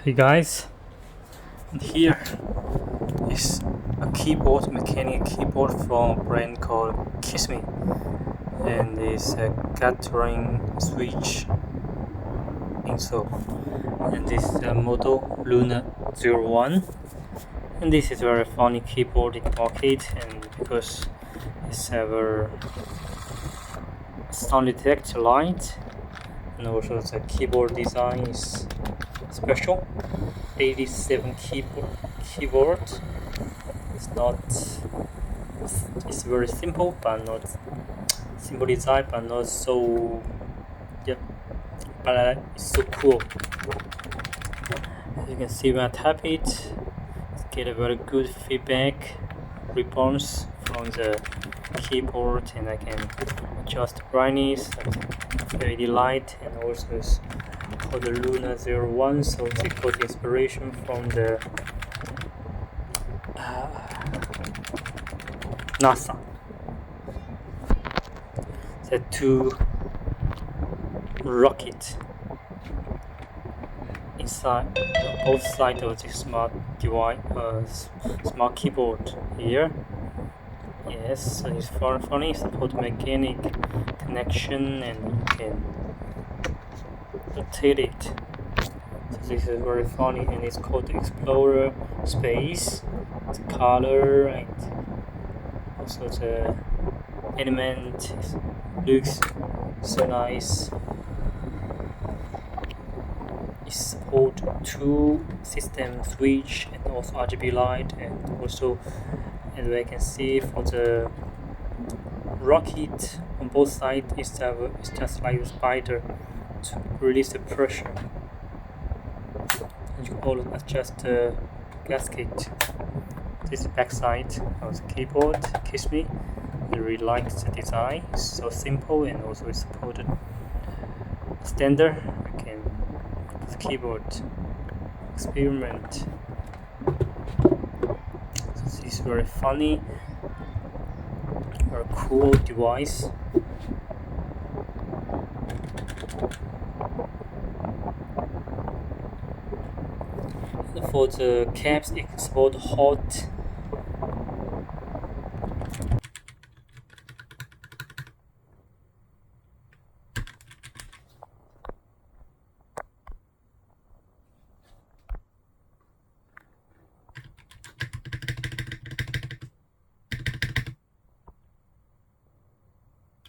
Hey guys, and here is a keyboard, mechanical keyboard from a brand called Keysme, and it's a gathering switch install. And this is a model Lunar01, and this is a very funny keyboard in the market, and because it's a sound detector light, and also the keyboard design is special. 87 keyboard. It's very simple, but not simple design, but not so but it's so cool. As you can see, when I tap it, get a very good feedback response from the keyboard, and I can adjust the brightness of the LED light, and also it's called the Lunar01, so they got inspiration from the NASA. The two rockets inside both sides of the smart device, smart keyboard here. Yes, so it's funny. Support mechanic connection, and you can rotate it. So this is very funny, and it's called Explorer Space. The color and also the element looks so nice. It supports two system switch and also RGB light, and also, as I can see, for the rocket on both sides, it's just like a spider to release the pressure. And you can also adjust the gasket. This is the back side of the keyboard. Keysme. I really like the design. It's so simple, and also it's supported standard. I can the keyboard experiment. So this is very funny, very cool device. And for the caps, it can support hot.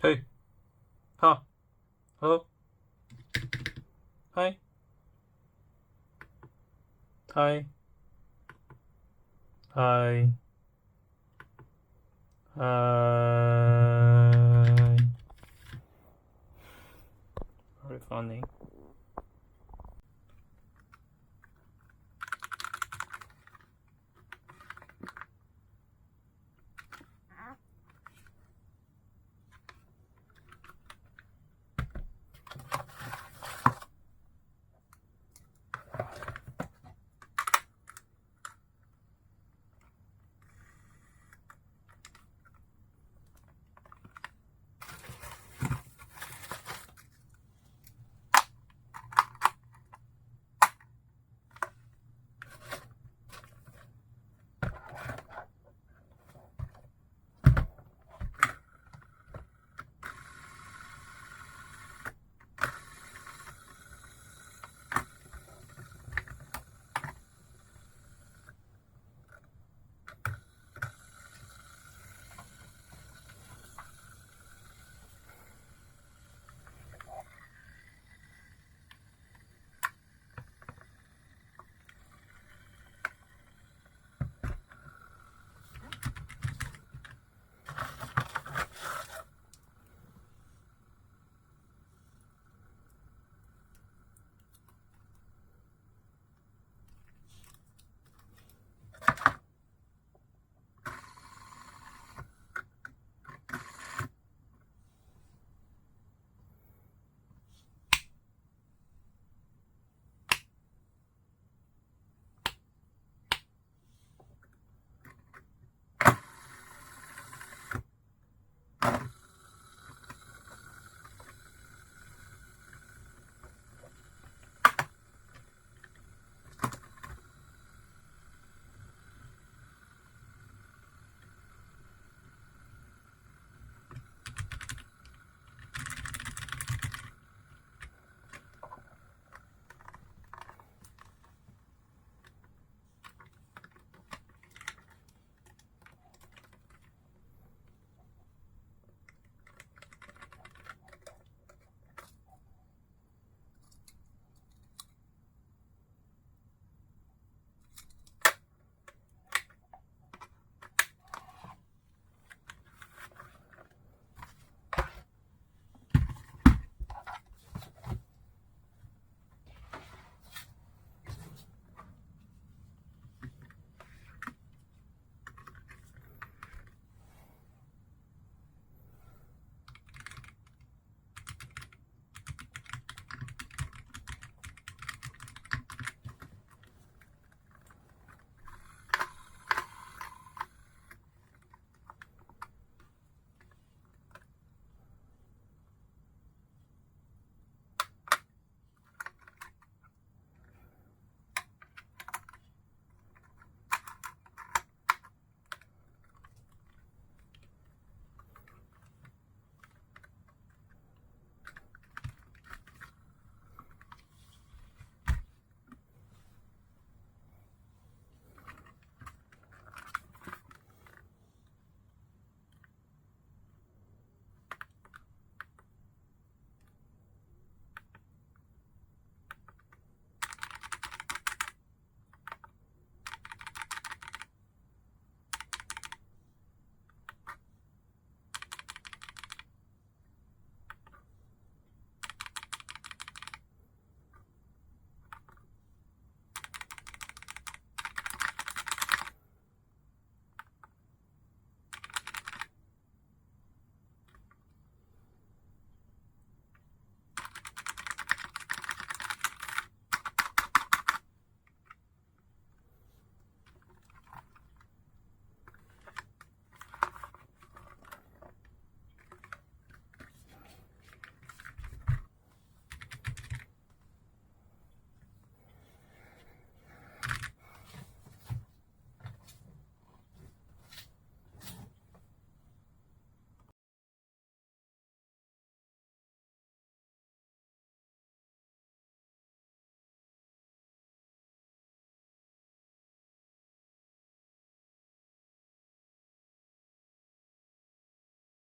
Hey. Huh. Hello. Hi. Hi. Hi. Hi. Very funny.